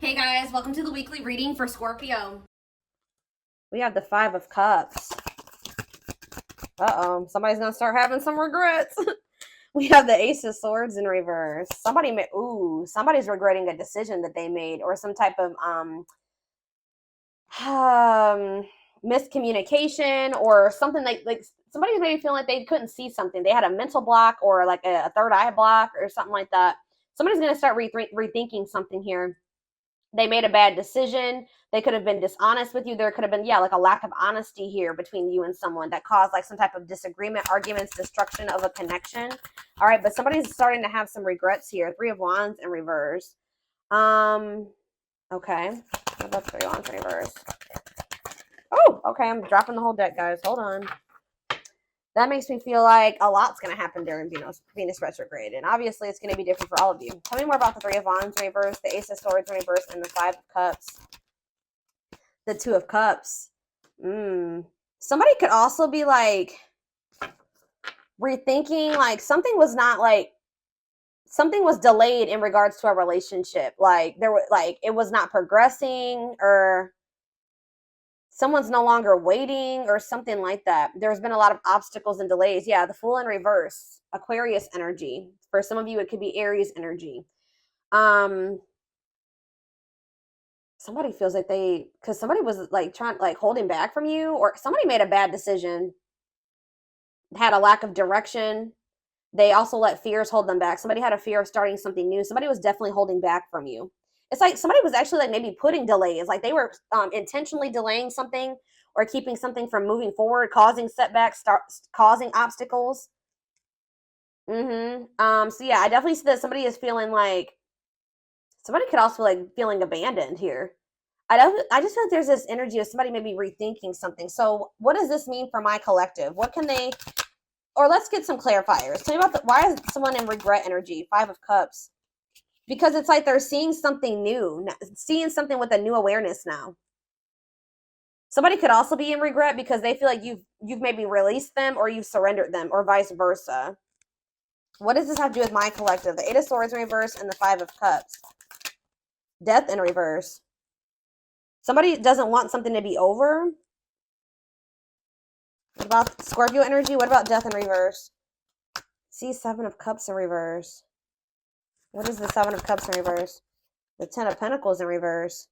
Hey guys, welcome to the weekly reading for Scorpio. We have the Five of Cups. Uh-oh, somebody's gonna start having some regrets. We have the Ace of Swords in reverse. Somebody's regretting a decision that they made, or some type of um miscommunication, or something like somebody's maybe feeling like they couldn't see something. They had a mental block, or like a third eye block, or something like that. Somebody's gonna start rethinking something here. They made a bad decision. They could have been dishonest with you. There could have been, yeah, like a lack of honesty here between you and someone that caused like some type of disagreement, arguments, destruction of a connection. All right, but somebody's starting to have some regrets here. Three of Wands in reverse. Okay. What about Three of Wands in reverse? Oh, okay. I'm dropping the whole deck, guys. Hold on. That makes me feel like a lot's going to happen during Venus retrograde. And obviously, it's going to be different for all of you. Tell me more about the Three of Wands in reverse, the Ace of Swords in reverse, and the Five of Cups. The Two of Cups. Somebody could also be like rethinking, like something was delayed in regards to a relationship. Like it was not progressing, or someone's no longer waiting, or something like that. There's been a lot of obstacles and delays. Yeah, the Fool in reverse, Aquarius energy. For some of you, it could be Aries energy. Somebody feels like because somebody was like holding back from you, or somebody made a bad decision, had a lack of direction. They also let fears hold them back. Somebody had a fear of starting something new. Somebody was definitely holding back from you. It's like somebody was actually like maybe putting delays, like they were intentionally delaying something, or keeping something from moving forward, causing setbacks, causing obstacles. So yeah, I definitely see that somebody is feeling like, somebody could also like feeling abandoned here. I just feel like there's this energy of somebody maybe rethinking something. So what does this mean for my collective? What can they, or let's get some clarifiers. Tell me about why is someone in regret energy? Five of Cups. Because it's like they're seeing something new, seeing something with a new awareness now. Somebody could also be in regret because they feel like you've maybe released them, or you've surrendered them, or vice versa. What does this have to do with my collective? The Eight of Swords in reverse and the Five of Cups. Death in reverse. Somebody doesn't want something to be over. What about Scorpio energy? What about death in reverse? See, Seven of Cups in reverse. What is the Seven of Cups in reverse? The Ten of Pentacles in reverse.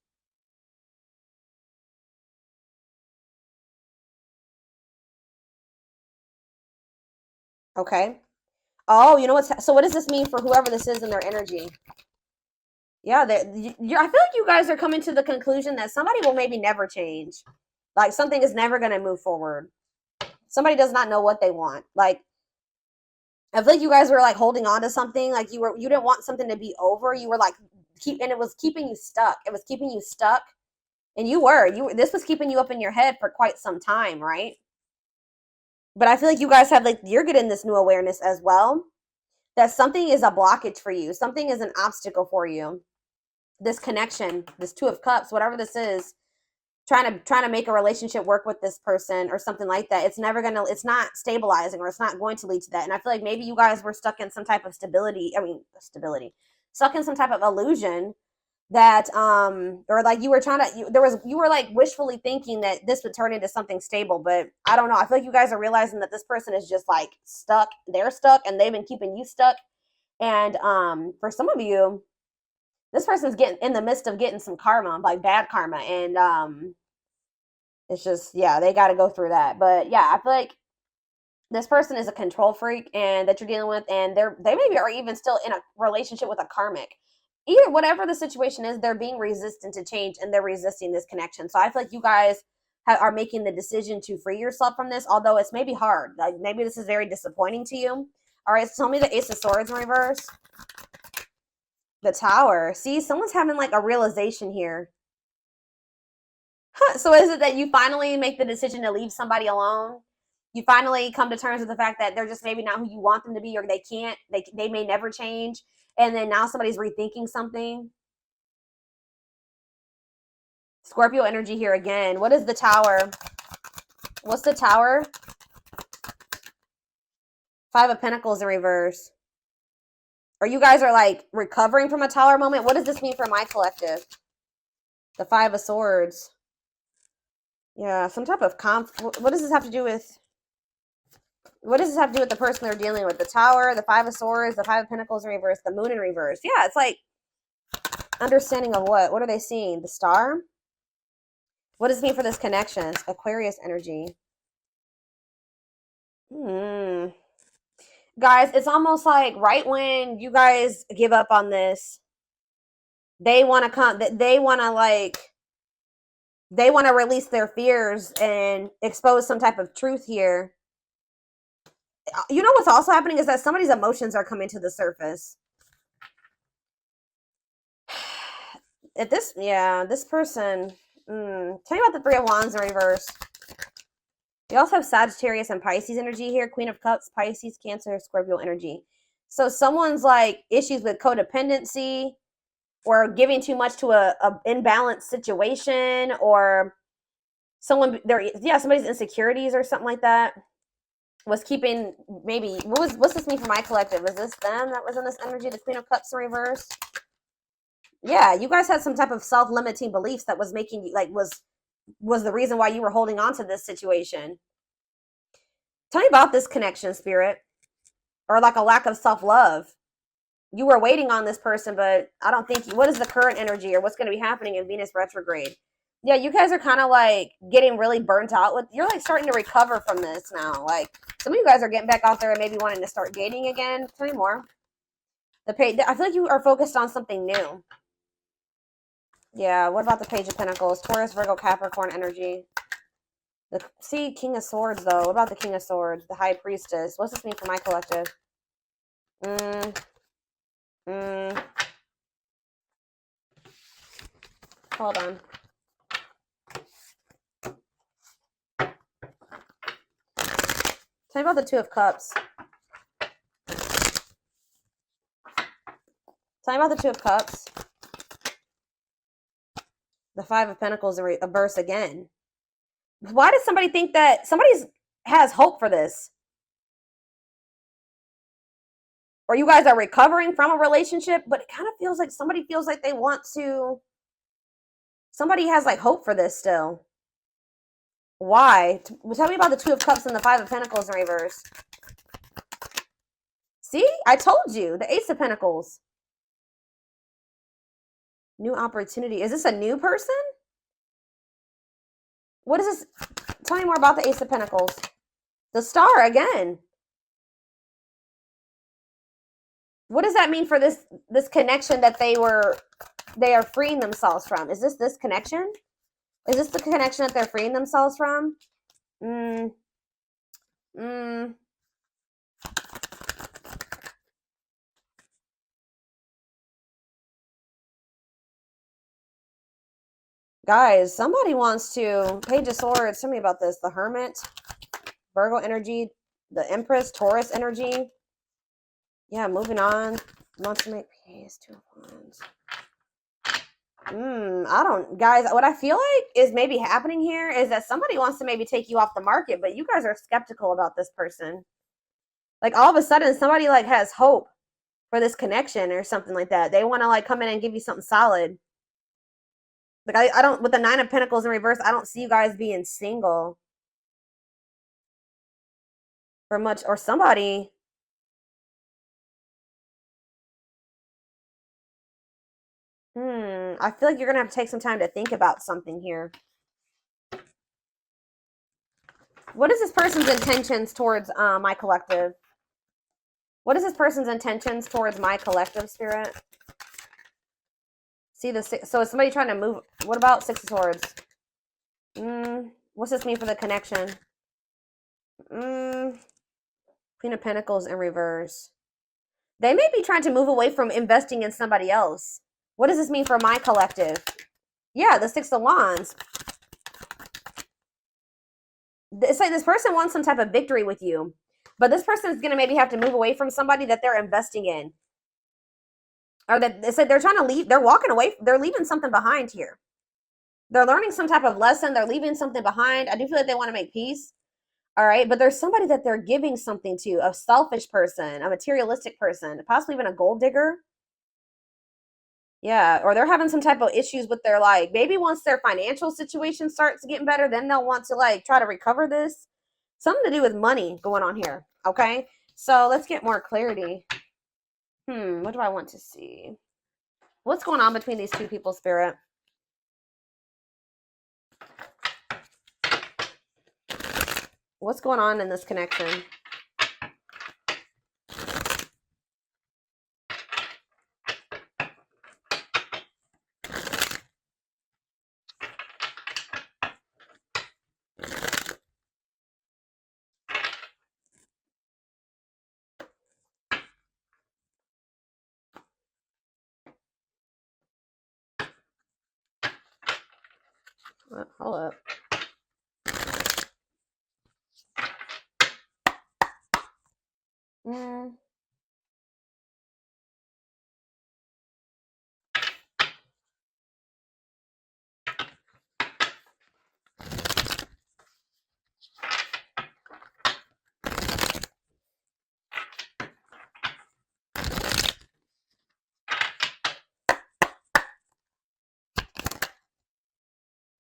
Okay. Oh, you know what's, so what does this mean for whoever this is in their energy? Yeah, I feel like you guys are coming to the conclusion that somebody will maybe never change. Like something is never going to move forward. Somebody does not know what they want. Like, I feel like you guys were like holding on to something. Like you didn't want something to be over. You were like and it was keeping you stuck. It was keeping you stuck. And this was keeping you up in your head for quite some time, right? But I feel like you guys have you're getting this new awareness as well, that something is a blockage for you. Something is an obstacle for you. This connection, this Two of Cups, whatever this is, trying to make a relationship work with this person or something like that. It's not stabilizing, or it's not going to lead to that. And I feel like maybe you guys were stuck in some type of stuck in some type of illusion that or like you were like wishfully thinking that this would turn into something stable. But I don't know, I feel like you guys are realizing that this person is just like stuck. They're stuck, and they've been keeping you stuck. And for some of you, this person's getting in the midst of getting some karma, like bad karma. And it's just, yeah, they got to go through that. But yeah, I feel like this person is a control freak, and that you're dealing with, and they maybe are even still in a relationship with a karmic. Either whatever the situation is, they're being resistant to change, and they're resisting this connection. So I feel like you guys are making the decision to free yourself from this, although it's maybe hard. Like maybe this is very disappointing to you. All right, so tell me the Ace of Swords in reverse. The Tower. See, someone's having like a realization here. So is it that you finally make the decision to leave somebody alone? You finally come to terms with the fact that they're just maybe not who you want them to be, or they may never change. And then now somebody's rethinking something. Scorpio energy here again. What is the Tower? What's the Tower? Five of Pentacles in reverse. Or you guys are like recovering from a Tower moment. What does this mean for my collective? The Five of Swords. Yeah, some type of conflict. What does this have to do with? What does this have to do with the person they're dealing with? The Tower, the Five of Swords, the Five of Pentacles in reverse, the Moon in reverse. Yeah, it's like understanding of what? What are they seeing? The Star? What does it mean for this connection? Aquarius energy. Guys, it's almost like right when you guys give up on this, they want to come, they want to like, they want to release their fears and expose some type of truth here. You know what's also happening is that somebody's emotions are coming to the surface. If this, yeah, this person, tell me about the Three of Wands in reverse. You also have Sagittarius and Pisces energy here. Queen of Cups, Pisces, Cancer, Scorpio energy. So someone's like issues with codependency or giving too much to a imbalanced situation, or someone there, yeah, somebody's insecurities or something like that was keeping, maybe, what's this mean for my collective? Is this them that was in this energy, the Queen of Cups in reverse? Yeah, you guys had some type of self-limiting beliefs that was making you, like, was the reason why you were holding on to this situation. Tell me about this connection, Spirit. Or like a lack of self-love. You were waiting on this person, but I don't think, what is the current energy or what's going to be happening in Venus retrograde? Yeah, you guys are kind of like getting really burnt out with, you're like starting to recover from this now. Like some of you guys are getting back out there and maybe wanting to start dating again. Tell me more. I feel like you are focused on something new. Yeah, what about the Page of Pentacles? Taurus, Virgo, Capricorn energy. See, King of Swords, though. What about the King of Swords? The High Priestess. What's this mean for my collective? Hold on. Tell me about the Two of Cups. Tell me about the Two of Cups. The Five of Pentacles in reverse again. Why does somebody think that somebody has hope for this? Or you guys are recovering from a relationship, but it kind of feels like somebody feels like they want to, somebody has like hope for this still. Why? Tell me about the Two of Cups and the Five of Pentacles in reverse. See, I told you, the Ace of Pentacles. New opportunity. Is this a new person? What is this? Tell me more about the Ace of Pentacles. The Star again. What does that mean for this connection that they are freeing themselves from? Is this connection? Is this the connection that they're freeing themselves from? Guys, somebody wants to, Page of Swords, tell me about this. The Hermit, Virgo energy, the Empress, Taurus energy. Yeah, moving on. Wants to make peace, Two of Wands. I don't, guys, what I feel like is maybe happening here is that somebody wants to maybe take you off the market, but you guys are skeptical about this person. Like all of a sudden somebody like has hope for this connection or something like that. They want to like come in and give you something solid. Like I don't, with the Nine of Pentacles in reverse, I don't see you guys being single for much, or somebody. I feel like you're gonna have to take some time to think about something here. What is this person's intentions towards my collective? What is this person's intentions towards my collective, Spirit? See the six, so is somebody trying to move? What about Six of Swords? What's this mean for the connection? Queen of Pentacles in reverse. They may be trying to move away from investing in somebody else. What does this mean for my collective? Yeah, the Six of Wands. It's like this person wants some type of victory with you, but this person is going to maybe have to move away from somebody that they're investing in. Or that it's like they're trying to leave, they're walking away, they're leaving something behind here. They're learning some type of lesson, they're leaving something behind. I do feel like they want to make peace. All right, but there's somebody that they're giving something to, a selfish person, a materialistic person, possibly even a gold digger. Yeah, or they're having some type of issues with their, like, maybe once their financial situation starts getting better, then they'll want to like try to recover this. Something to do with money going on here. Okay, so let's get more clarity. What do I want to see? What's going on between these two people, Spirit? What's going on in this connection? Hold up.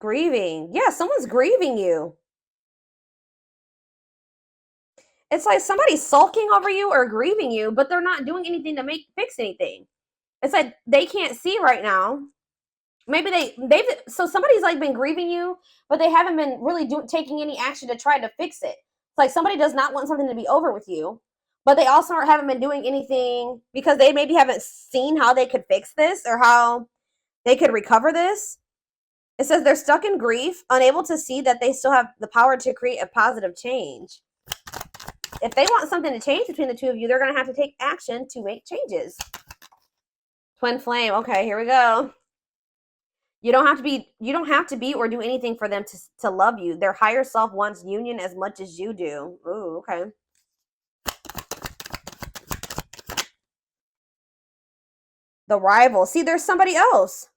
Grieving. Yeah, someone's grieving you. It's like somebody's sulking over you or grieving you, but they're not doing anything to fix anything. It's like they can't see right now. Maybe so somebody's like been grieving you, but they haven't been really taking any action to try to fix it. It's like somebody does not want something to be over with you, but they also haven't been doing anything because they maybe haven't seen how they could fix this or how they could recover this. It says they're stuck in grief, unable to see that they still have the power to create a positive change. If they want something to change between the two of you, they're going to have to take action to make changes. Twin flame. Okay, here we go. You don't have to be or do anything for them to love you. Their higher self wants union as much as you do. Ooh, okay. The rival. See, there's somebody else.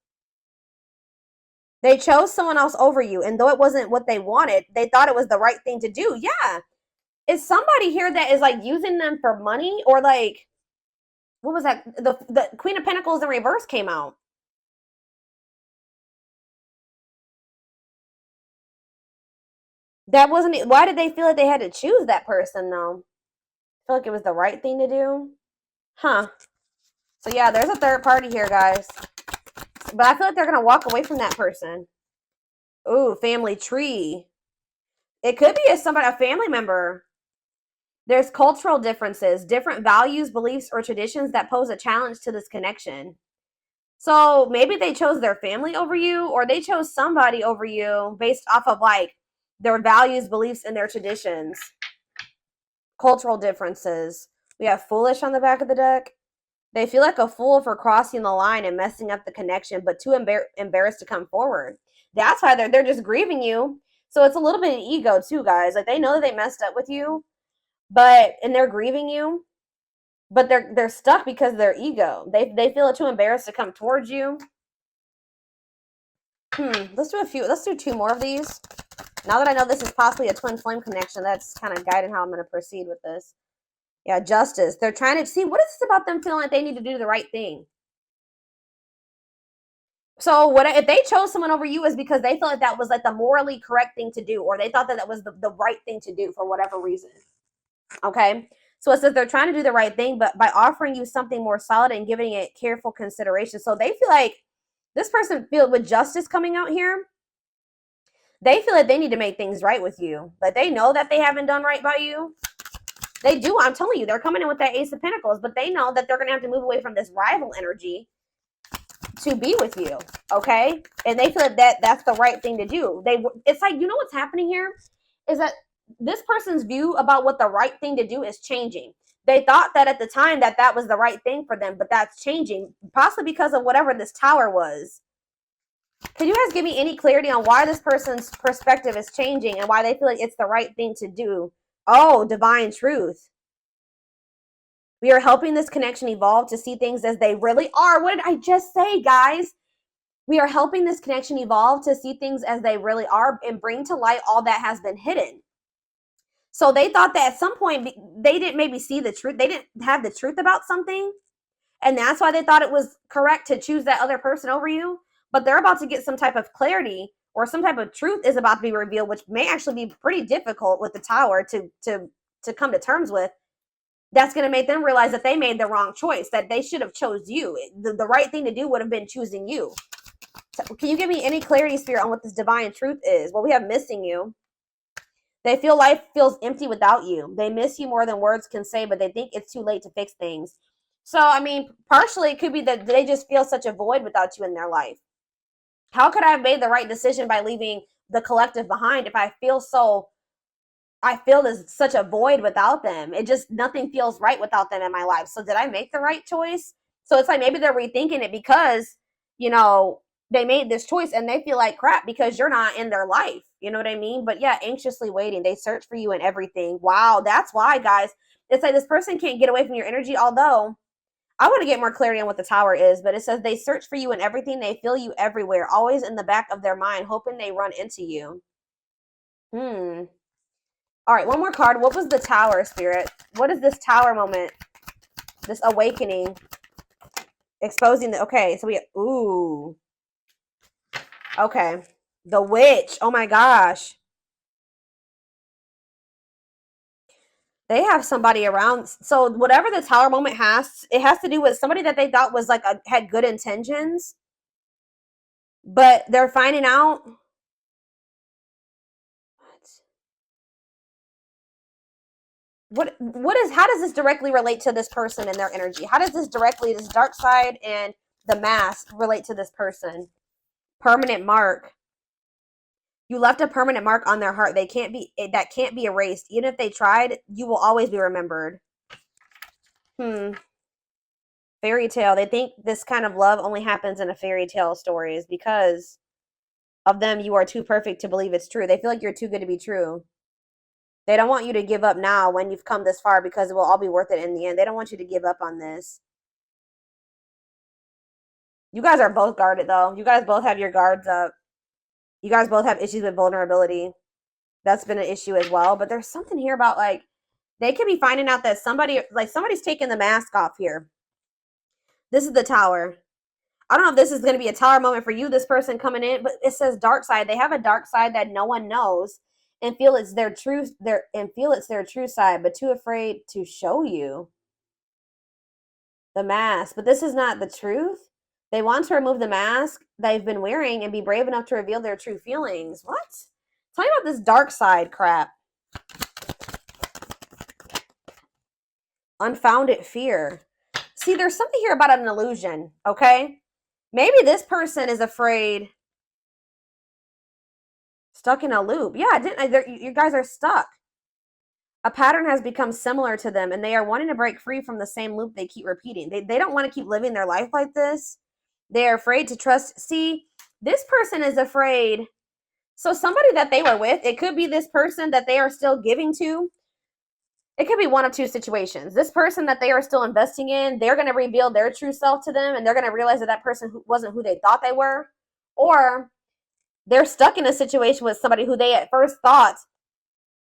They chose someone else over you, and though it wasn't what they wanted, they thought it was the right thing to do. Yeah. Is somebody here that is like using them for money, or like, what was that? The Queen of Pentacles in reverse came out. That wasn't it. Why did they feel like they had to choose that person though? I feel like it was the right thing to do. Huh. So yeah, there's a third party here, guys. But I feel like they're going to walk away from that person. Ooh, family tree. It could be a family member. There's cultural differences, different values, beliefs, or traditions that pose a challenge to this connection. So maybe they chose their family over you, or they chose somebody over you based off of like their values, beliefs, and their traditions. Cultural differences. We have foolish on the back of the deck. They feel like a fool for crossing the line and messing up the connection, but too embarrassed to come forward. That's why they're just grieving you. So it's a little bit of ego too, guys. Like they know that they messed up with you, and they're grieving you, but they're stuck because of their ego. They feel too embarrassed to come towards you. Let's do two more of these. Now that I know this is possibly a twin flame connection, that's kind of guiding how I'm going to proceed with this. Yeah, justice. They're trying to see, what is this about them feeling like they need to do the right thing? So if they chose someone over you is because they felt like that was like the morally correct thing to do, or they thought that was the right thing to do for whatever reason. Okay. So it says they're trying to do the right thing, but by offering you something more solid and giving it careful consideration. So they feel like this person with justice coming out here, they feel like they need to make things right with you. Like they know that they haven't done right by you. They do. I'm telling you, they're coming in with that Ace of Pentacles, but they know that they're going to have to move away from this rival energy to be with you. Okay. And they feel like that's the right thing to do. It's like, you know what's happening here is that this person's view about what the right thing to do is changing. They thought that at the time that was the right thing for them, but that's changing, possibly because of whatever this tower was. Can you guys give me any clarity on why this person's perspective is changing and why they feel like it's the right thing to do? Oh, divine truth. We are helping this connection evolve to see things as they really are. What did I just say, guys? We are helping this connection evolve to see things as they really are and bring to light all that has been hidden. So they thought that at some point they didn't maybe see the truth. They didn't have the truth about something. And that's why they thought it was correct to choose that other person over you. But they're about to get some type of clarity, or some type of truth is about to be revealed, which may actually be pretty difficult with the Tower to come to terms with. That's going to make them realize that they made the wrong choice, that they should have chose you. The right thing to do would have been choosing you. So can you give me any clarity, Spirit, on what this divine truth is? Well, we have missing you. They feel life feels empty without you. They miss you more than words can say, but they think it's too late to fix things. So, I mean, partially it could be that they just feel such a void without you in their life. How could I have made the right decision by leaving the collective behind if I feel there's such a void without them? It just, nothing feels right without them in my life. So did I make the right choice? So it's like maybe they're rethinking it because, you know, they made this choice and they feel like crap because you're not in their life. You know what I mean? But yeah, anxiously waiting. They search for you in everything. Wow, that's why, guys. It's like this person can't get away from your energy, although I want to get more clarity on what the Tower is, but it says they search for you in everything. They feel you everywhere, always in the back of their mind, hoping they run into you. All right, one more card. What was the Tower, Spirit? What is this Tower moment? This awakening. Exposing the, okay, so ooh. Okay. The Witch. Oh my gosh. They have somebody around. So whatever the Tower moment has, it has to do with somebody that they thought was like had good intentions, but they're finding out. How does this directly relate to this person and their energy? How does this dark side and the mask relate to this person? Permanent mark. You left a permanent mark on their heart. That can't be erased. Even if they tried, you will always be remembered. Fairy tale. They think this kind of love only happens in a fairy tale stories because of them. You are too perfect to believe it's true. They feel like you're too good to be true. They don't want you to give up now when you've come this far because it will all be worth it in the end. They don't want you to give up on this. You guys are both guarded, though. You guys both have your guards up. You guys both have issues with vulnerability. That's been an issue as well. But there's something here about, like, they could be finding out that somebody's taking the mask off here. This is the Tower. I don't know if this is going to be a Tower moment for you, this person coming in, but it says dark side. They have a dark side that no one knows and feel it's their true side, but too afraid to show you. The mask. But this is not the truth. They want to remove the mask they've been wearing and be brave enough to reveal their true feelings. What? Tell me about this dark side crap. Unfounded fear. See, there's something here about an illusion, okay? Maybe this person is afraid. Stuck in a loop. Yeah, you guys are stuck. A pattern has become similar to them, and they are wanting to break free from the same loop they keep repeating. They don't want to keep living their life like this. They are afraid to trust. See, this person is afraid. So somebody that they were with, it could be this person that they are still giving to. It could be one of two situations. This person that they are still investing in, they're going to reveal their true self to them, and they're going to realize that that person wasn't who they thought they were. Or they're stuck in a situation with somebody who they at first thought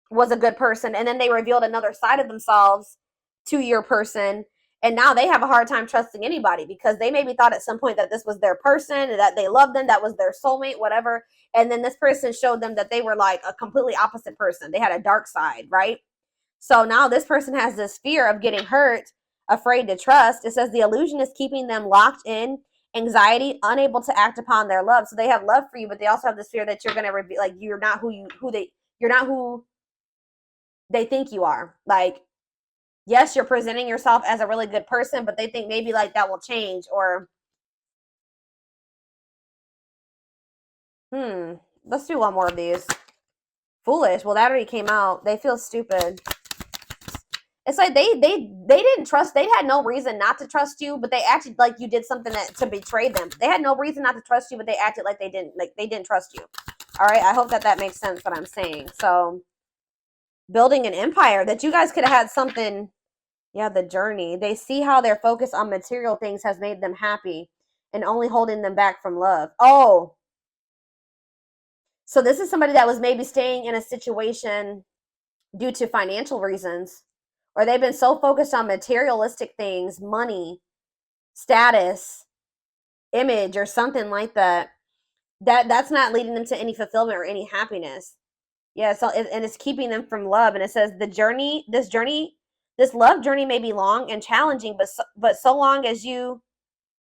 was a good person, and then they revealed another side of themselves to your person, and now they have a hard time trusting anybody because they maybe thought at some point that this was their person and that they loved them, that was their soulmate, whatever, and then this person showed them that they were like a completely opposite person. They had a dark side, right? So now this person has this fear of getting hurt, afraid to trust. It says the illusion is keeping them locked in anxiety, unable to act upon their love. So they have love for you, but they also have this fear that you're going to reveal, like, you're not who they think you are. Like, yes, you're presenting yourself as a really good person, but they think maybe like that will change. Or let's do one more of these. Foolish. Well, that already came out. They feel stupid. It's like they didn't trust. They had no reason not to trust you, but they acted like you did something to betray them. They had no reason not to trust you, but they acted like they didn't trust you. All right, I hope that makes sense what I'm saying. So, building an empire, that you guys could have had something. Yeah, the journey. They see how their focus on material things has made them happy and only holding them back from love. Oh, so this is somebody that was maybe staying in a situation due to financial reasons, or they've been so focused on materialistic things, money, status, image, or something like that. That's not leading them to any fulfillment or any happiness. Yeah, so and it's keeping them from love. And it says this love journey may be long and challenging, but so long as you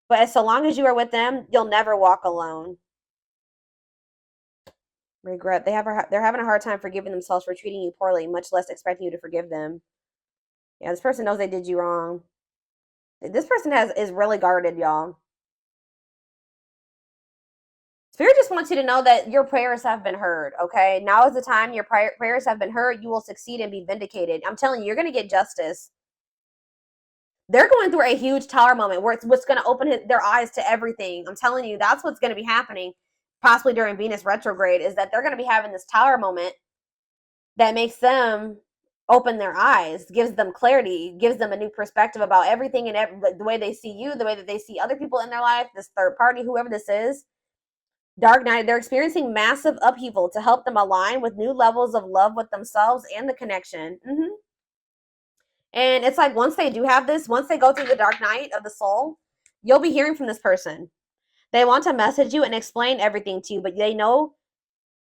are with them, you'll never walk alone. Regret. They're having a hard time forgiving themselves for treating you poorly, much less expecting you to forgive them. Yeah, this person knows they did you wrong. This person is really guarded, y'all. Spirit just wants you to know that your prayers have been heard, okay? Now is the time your prayers have been heard. You will succeed and be vindicated. I'm telling you, you're going to get justice. They're going through a huge tower moment where it's what's going to open their eyes to everything. I'm telling you, that's what's going to be happening, possibly during Venus retrograde, is that they're going to be having this tower moment that makes them open their eyes, gives them clarity, gives them a new perspective about everything and the way they see you, the way that they see other people in their life, this third party, whoever this is. Dark night, they're experiencing massive upheaval to help them align with new levels of love with themselves and the connection. And it's like once they do have this, once they go through the dark night of the soul, you'll be hearing from this person. They want to message you and explain everything to you, but they know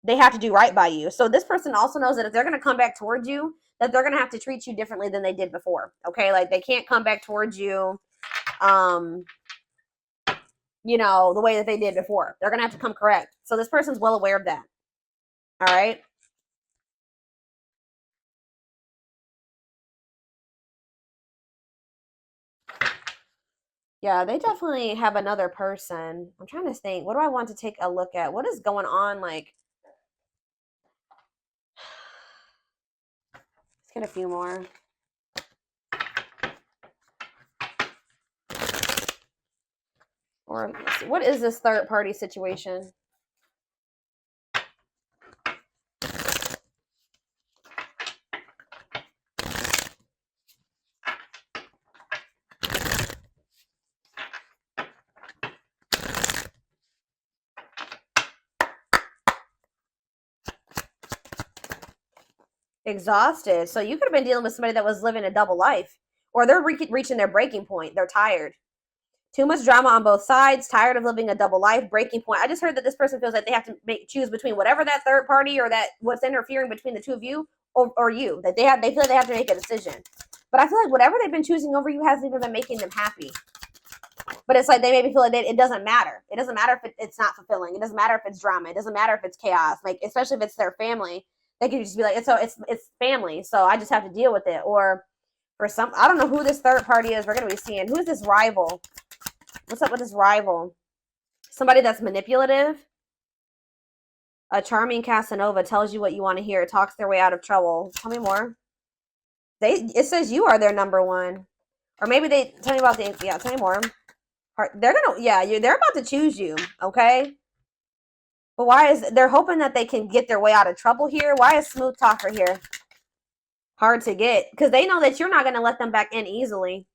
they have to do right by you. So this person also knows that if they're going to come back towards you, that they're going to have to treat you differently than they did before. Okay, like they can't come back towards you the way that they did before. They're going to have to come correct. So this person's well aware of that. All right. Yeah, they definitely have another person. I'm trying to think. What do I want to take a look at? What is going on? Like, let's get a few more. Or let's see, what is this third party situation? Exhausted. So you could have been dealing with somebody that was living a double life, or they're reaching their breaking point. They're tired. Too much drama on both sides, tired of living a double life, breaking point. I just heard that this person feels like they have to choose between whatever that third party or that what's interfering between the two of you or you. That they feel like they have to make a decision. But I feel like whatever they've been choosing over you hasn't even been making them happy. But it's like they maybe feel like it doesn't matter. It doesn't matter if it's not fulfilling. It doesn't matter if it's drama. It doesn't matter if it's chaos. Like, especially if it's their family, they could just be like, it's family, so I just have to deal with it. Or for some, I don't know who this third party is. We're gonna be seeing who is this rival. What's up with this rival? Somebody that's manipulative. A charming Casanova tells you what you want to hear. Talks their way out of trouble. Tell me more. It says you are their number one, or maybe they tell me about the Tell me more. They're about to choose you, okay? But they're hoping that they can get their way out of trouble here? Why is smooth talker here hard to get? Because they know that you're not going to let them back in easily.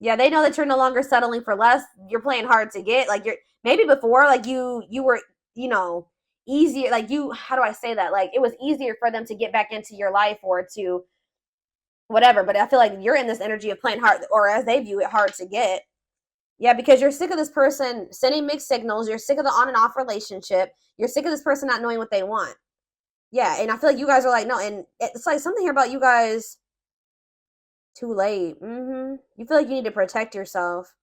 Yeah, they know that you're no longer settling for less. You're playing hard to get. Like maybe before, like you were, easier. Like how do I say that? Like it was easier for them to get back into your life or to whatever. But I feel like you're in this energy of playing hard, or as they view it, hard to get. Yeah, because you're sick of this person sending mixed signals. You're sick of the on and off relationship. You're sick of this person not knowing what they want. Yeah, and I feel like you guys are like, no, and it's like something here about you guys. Too late. You feel like you need to protect yourself.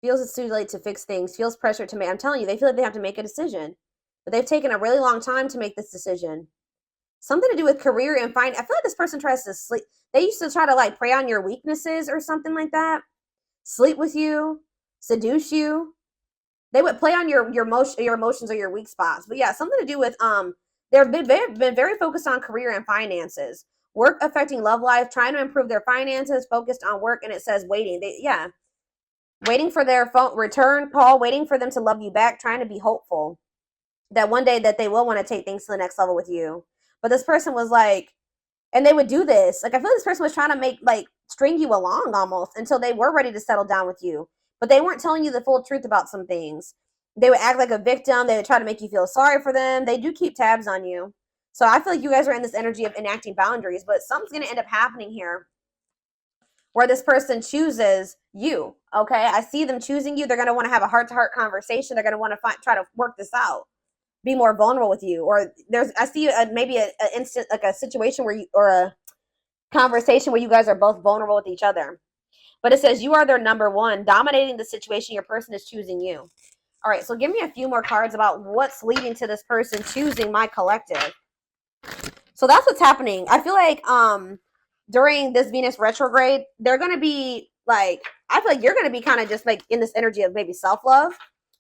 Feels it's too late to fix things. Feels pressure to make. I'm telling you, they feel like they have to make a decision. But they've taken a really long time to make this decision. Something to do with career and I feel like this person tries to sleep. They used to try to like prey on your weaknesses or something like that. Sleep with you, seduce you. They would play on your emotions or your weak spots. But yeah, something to do with they've been very focused on career and finances. Work affecting love life, trying to improve their finances, focused on work, and it says waiting. Waiting for their phone return call, waiting for them to love you back, trying to be hopeful that one day that they will want to take things to the next level with you. But this person was like, and they would do this. Like I feel like this person was trying to string you along almost until they were ready to settle down with you. But they weren't telling you the full truth about some things. They would act like a victim. They would try to make you feel sorry for them. They do keep tabs on you. So I feel like you guys are in this energy of enacting boundaries, but something's going to end up happening here where this person chooses you. Okay, I see them choosing you. They're going to want to have a heart-to-heart conversation. They're going to want to try to work this out, be more vulnerable with you. Or I see maybe a instant, like a situation where or a conversation where you guys are both vulnerable with each other. But it says you are their number one, dominating the situation. Your person is choosing you. All right, so give me a few more cards about what's leading to this person choosing my collective. So that's what's happening. I feel like during this Venus retrograde, they're going to be like, I feel like you're going to be kind of just like in this energy of maybe self-love.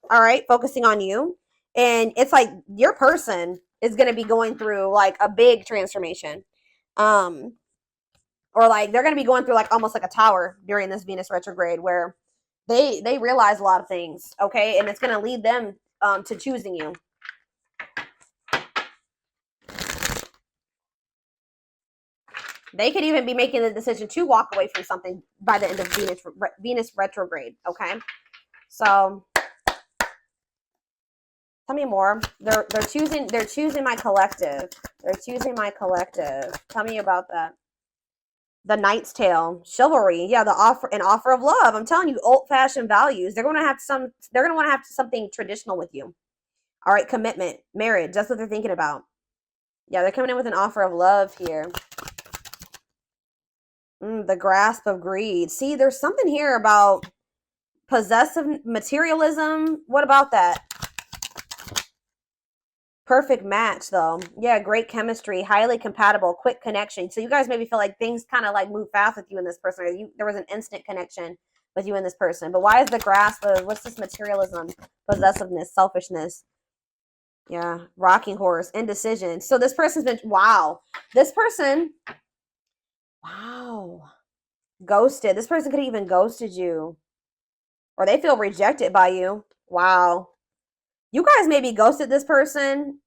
All right, focusing on you. And it's like your person is going to be going through like a big transformation. Or like they're going to be going through like almost like a tower during this Venus retrograde where they realize a lot of things, okay? And it's going to lead them to choosing you. They could even be making the decision to walk away from something by the end of Venus retrograde, okay? So tell me more. They're choosing my collective. They're choosing my collective. Tell me about that. The Knight's Tale, chivalry, yeah, an offer of love. I'm telling you, old-fashioned values. They're going to want to have something traditional with you. All right, commitment, marriage. That's what they're thinking about. Yeah, they're coming in with an offer of love here. The grasp of greed. See, there's something here about possessive materialism. What about that? Perfect match, though. Yeah, great chemistry, highly compatible, quick connection. So you guys maybe feel like things kind of like move fast with you and this person. Or there was an instant connection with you and this person. But why is the grasp of, what's this materialism, possessiveness, selfishness? Yeah, rocking horse, indecision. So this person's been, wow. This person, wow. Ghosted. This person could have even ghosted you. Or they feel rejected by you. Wow. You guys maybe ghosted this person,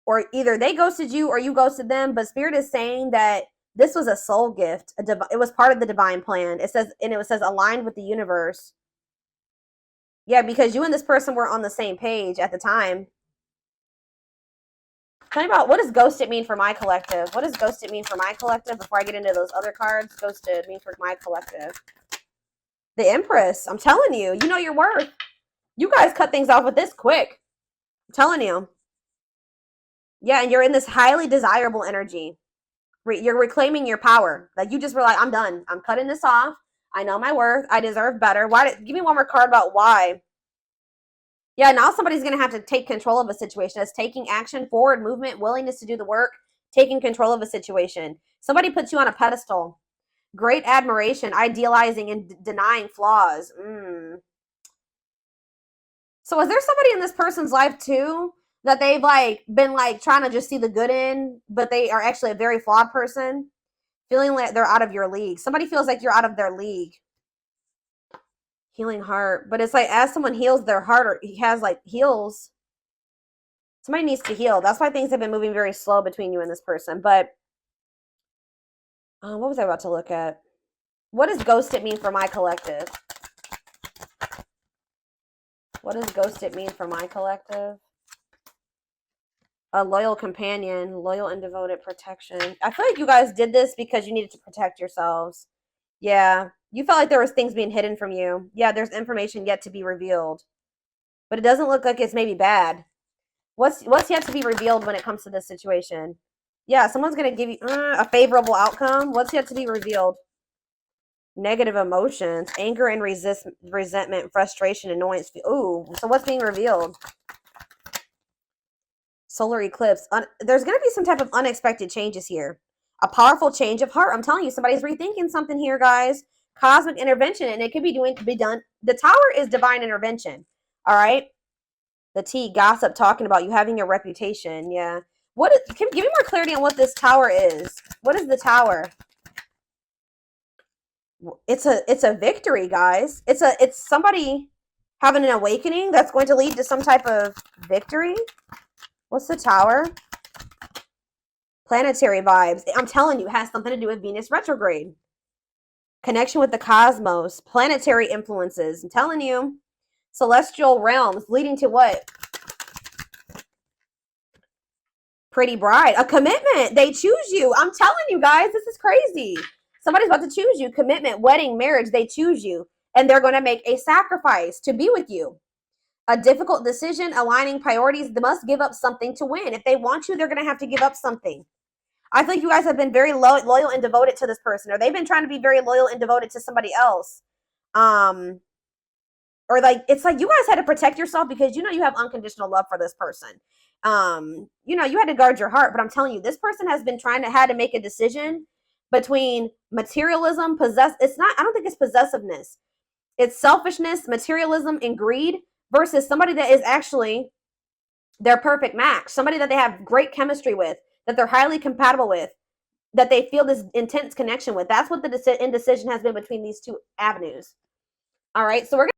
or either they ghosted you or you ghosted them, but Spirit is saying that this was a soul gift. It was part of the divine plan. It says aligned with the universe. Yeah, because you and this person were on the same page at the time. Tell me about, what does ghosted mean for my collective? What does ghosted mean for my collective before I get into those other cards? Ghosted mean for my collective. The Empress. I'm telling you, you know your worth. You guys cut things off with this quick. I'm telling you. Yeah, and you're in this highly desirable energy. You're reclaiming your power. Like you just were like, I'm done. I'm cutting this off. I know my worth. I deserve better. Give me one more card about why. Yeah, now somebody's going to have to take control of a situation. That's taking action, forward movement, willingness to do the work, taking control of a situation. Somebody puts you on a pedestal. Great admiration, idealizing and denying flaws. So is there somebody in this person's life too that they've like been like trying to just see the good in, but they are actually a very flawed person, feeling like they're out of your league? Somebody feels like you're out of their league. Healing heart, but it's like as someone heals their heart, or heals, somebody needs to heal. That's why things have been moving very slow between you and this person. But what was I about to look at? What does ghosted mean for my collective? What does ghosted mean for my collective? A loyal companion, loyal and devoted protection. I feel like you guys did this because you needed to protect yourselves. Yeah, you felt like there was things being hidden from you. Yeah, there's information yet to be revealed. But it doesn't look like it's maybe bad. What's yet to be revealed when it comes to this situation? Yeah, someone's going to give you a favorable outcome. What's yet to be revealed? Negative emotions, anger and resentment, frustration, annoyance. Ooh, so what's being revealed? Solar eclipse. There's going to be some type of unexpected changes here. A powerful change of heart. I'm telling you, somebody's rethinking something here, guys. Cosmic intervention, and it could be done. The Tower is divine intervention. All right. The T, gossip, talking about you having a reputation. Yeah. Give me more clarity on what this Tower is. What is the Tower? It's a victory, guys. It's somebody having an awakening that's going to lead to some type of victory. What's the Tower? Planetary vibes. I'm telling you, it has something to do with Venus retrograde. Connection with the cosmos. Planetary influences. I'm telling you. Celestial realms leading to what? Pretty bride. A commitment. They choose you. I'm telling you guys, this is crazy. Somebody's about to choose you. Commitment, wedding, marriage, they choose you. And they're going to make a sacrifice to be with you. A difficult decision, aligning priorities. They must give up something to win. If they want you, they're going to have to give up something. I think you guys have been very loyal and devoted to this person, or they've been trying to be very loyal and devoted to somebody else. Or like, it's like you guys had to protect yourself because you know you have unconditional love for this person. You know, you had to guard your heart, but I'm telling you, this person has been had to make a decision between materialism, I don't think it's possessiveness. It's selfishness, materialism, and greed versus somebody that is actually their perfect match, somebody that they have great chemistry with, that they're highly compatible with, that they feel this intense connection with. That's what the indecision has been between these two avenues. All right, so we're